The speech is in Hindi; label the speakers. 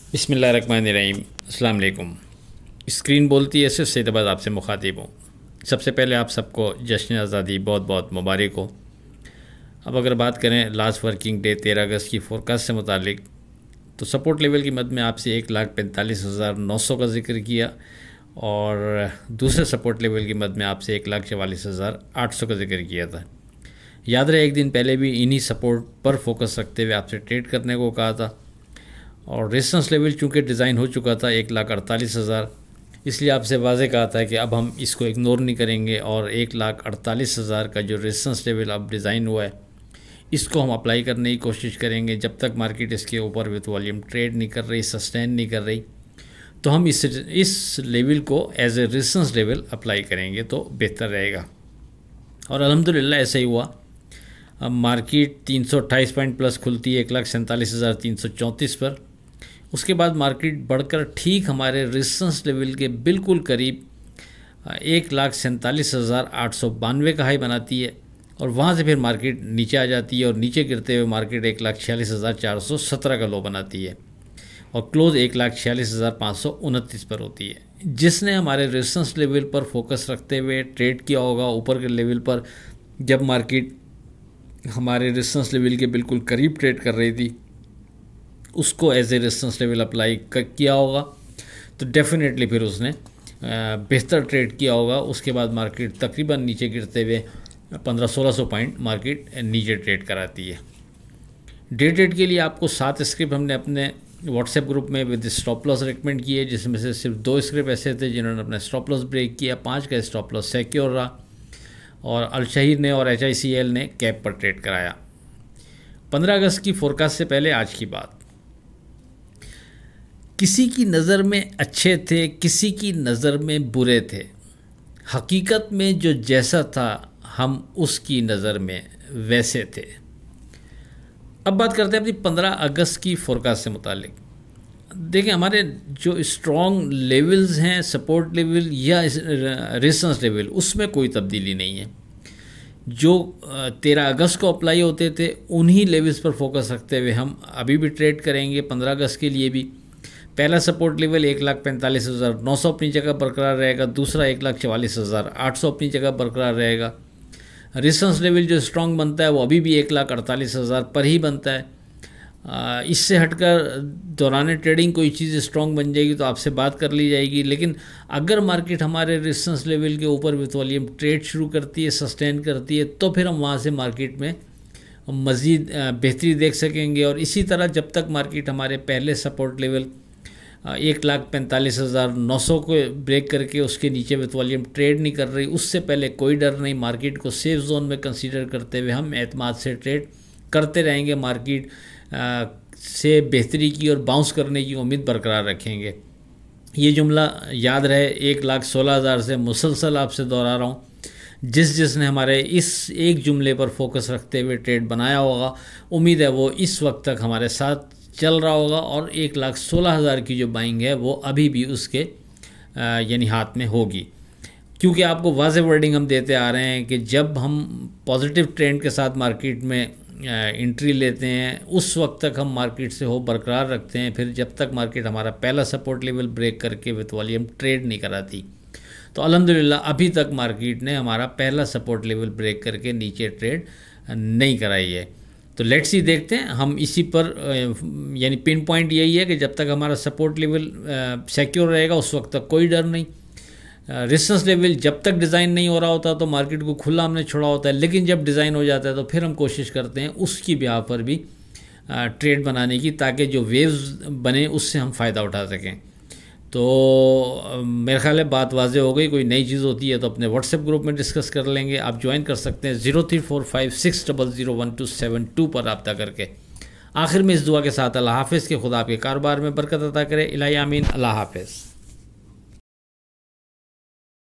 Speaker 1: बिस्मिल्लाहिर्रहमानिर्रहीम। अस्सलाम वालेकुम। स्क्रीन बोलती है सिर्फ सैयदाबाद आपसे मुखातिब हूँ। सबसे पहले आप सबको जश्न आज़ादी बहुत बहुत मुबारक हो। अब अगर बात करें लास्ट वर्किंग डे 13 अगस्त की फ़ोरकास्ट से मुतालिक, तो सपोर्ट लेवल की मद में आपसे 1,45,900 का जिक्र किया और दूसरे सपोर्ट लेवल की मद में आपसे 1,44,800 का जिक्र किया था। याद रहे एक दिन पहले भी इन्हीं सपोर्ट पर फोकस रखते हुए आपसे ट्रेड करने को कहा था और रेजिस्टेंस लेवल चूँकि डिज़ाइन हो चुका था 1,48,000, इसलिए आपसे वाज़े कहा था कि अब हम इसको इग्नोर नहीं करेंगे और 1,48,000 का जो रेजिस्टेंस लेवल अब डिज़ाइन हुआ है इसको हम अप्लाई करने की कोशिश करेंगे। जब तक मार्केट इसके ऊपर विथ वॉल्यूम ट्रेड नहीं कर रही, सस्टेन नहीं कर रही, तो हम इस लेवल को as a resistance level apply करेंगे तो बेहतर रहेगा। और अल्हम्दुलिल्लाह ऐसा ही हुआ। अब मार्केट 328 पॉइंट प्लस खुलती है 1,47,334 पर। उसके बाद मार्केट बढ़कर ठीक हमारे रेजिस्टेंस लेवल के बिल्कुल करीब 1,47,892 का हाई बनाती है और वहाँ से फिर मार्केट नीचे आ जाती है और नीचे गिरते हुए मार्केट 1,46,417 का लो बनाती है और क्लोज 1,46,529 पर होती है। जिसने हमारे रेजिस्टेंस लेवल पर फोकस रखते हुए ट्रेड किया होगा ऊपर के लेवल पर, जब मार्केट हमारे रेजिस्टेंस लेवल के बिल्कुल करीब ट्रेड कर रही थी, उसको as a resistance level apply किया होगा तो डेफिनेटली फिर उसने बेहतर ट्रेड किया होगा। उसके बाद मार्केट तकरीबन नीचे गिरते हुए 1500-1600 पॉइंट मार्केट नीचे ट्रेड कराती है। डे ट्रेड के लिए आपको 7 स्क्रिप्ट हमने अपने व्हाट्सएप ग्रुप में विद स्टॉप लॉस रिकमेंड किए, जिसमें से सिर्फ 2 स्क्रिप्ट ऐसे थे जिन्होंने अपना स्टॉप लॉस ब्रेक किया, 5 का स्टॉप लॉस सिक्योर रहा और अल-शहीर ने और HICL ने कैप पर ट्रेड कराया। 15 अगस्त की फोरकास्ट से पहले आज की बात। किसी की नज़र में अच्छे थे, किसी की नज़र में बुरे थे। हकीकत में जो जैसा था हम उसकी नज़र में वैसे थे। अब बात करते हैं अपनी 15 अगस्त की फोरकास्ट से मुतालिक। देखें हमारे जो स्ट्रॉन्ग लेवल्स हैं, सपोर्ट लेवल या रेजिस्टेंस लेवल, उसमें कोई तब्दीली नहीं है। जो 13 अगस्त को अप्लाई होते थे उन्हीं लेवल्स पर फोकस रखते हुए हम अभी भी ट्रेड करेंगे। 15 अगस्त के लिए भी पहला सपोर्ट लेवल 1,45,900 अपनी जगह बरकरार रहेगा, दूसरा 1,44,800 अपनी जगह बरकरार रहेगा। रेजिस्टेंस लेवल जो स्ट्रॉन्ग बनता है वो अभी भी 1,48,000 पर ही बनता है। इससे हटकर दौरान ट्रेडिंग कोई चीज़ स्ट्रॉन्ग बन जाएगी तो आपसे बात कर ली जाएगी, लेकिन अगर मार्केट हमारे रेजिस्टेंस लेवल के ऊपर विथ वॉल्यूम ट्रेड शुरू करती है, सस्टेन करती है, तो फिर हम वहाँ से मार्केट में मज़ीद बेहतरी देख सकेंगे। और इसी तरह जब तक मार्केट हमारे पहले सपोर्ट लेवल 1,45,900 को ब्रेक करके उसके नीचे विथ वॉल्यूम ट्रेड नहीं कर रही, उससे पहले कोई डर नहीं। मार्केट को सेफ जोन में कंसीडर करते हुए हम एतमाद से ट्रेड करते रहेंगे, मार्केट से बेहतरी की और बाउंस करने की उम्मीद बरकरार रखेंगे। ये जुमला याद रहे, 1,16,000 से मुसलसल आपसे दोहरा रहा हूँ। जिसने हमारे इस एक जुमले पर फोकस रखते हुए ट्रेड बनाया होगा, उम्मीद है वो इस वक्त तक हमारे साथ चल रहा होगा और 1,16,000 की जो बाइंग है वो अभी भी उसके यानी हाथ में होगी। क्योंकि आपको वाज़ेह वर्डिंग हम देते आ रहे हैं कि जब हम पॉजिटिव ट्रेंड के साथ मार्केट में एंट्री लेते हैं उस वक्त तक हम मार्केट से हो बरकरार रखते हैं। फिर जब तक मार्केट हमारा पहला सपोर्ट लेवल ब्रेक करके विथ वॉल्यूम ट्रेड नहीं कराती, तो अल्हम्दुलिल्लाह अभी तक मार्केट ने हमारा पहला सपोर्ट लेवल ब्रेक करके नीचे ट्रेड नहीं कराई है। तो लेट्स सी देखते हैं हम इसी पर यानी पिन पॉइंट यही है कि जब तक हमारा सपोर्ट लेवल सिक्योर रहेगा उस वक्त तक कोई डर नहीं। रेजिस्टेंस लेवल जब तक डिज़ाइन नहीं हो रहा होता तो मार्केट को खुला हमने छोड़ा होता है, लेकिन जब डिज़ाइन हो जाता है तो फिर हम कोशिश करते हैं उसकी ब्याह पर भी ट्रेड बनाने की, ताकि जो वेव्स बने उससे हम फ़ायदा उठा सकें। तो मेरे ख्याल है बात वाज़ेह हो गई। कोई नई चीज़ होती है तो अपने व्हाट्सएप ग्रुप में डिस्कस कर लेंगे। आप ज्वाइन कर सकते हैं 0345600172 पर रब्ता करके। आखिर में इस दुआ के साथ अल्लाह हाफ़िज़ के खुदा आपके कारोबार में बरकत अता करे। इलाही आमीन। अल्लाह हाफ़िज़।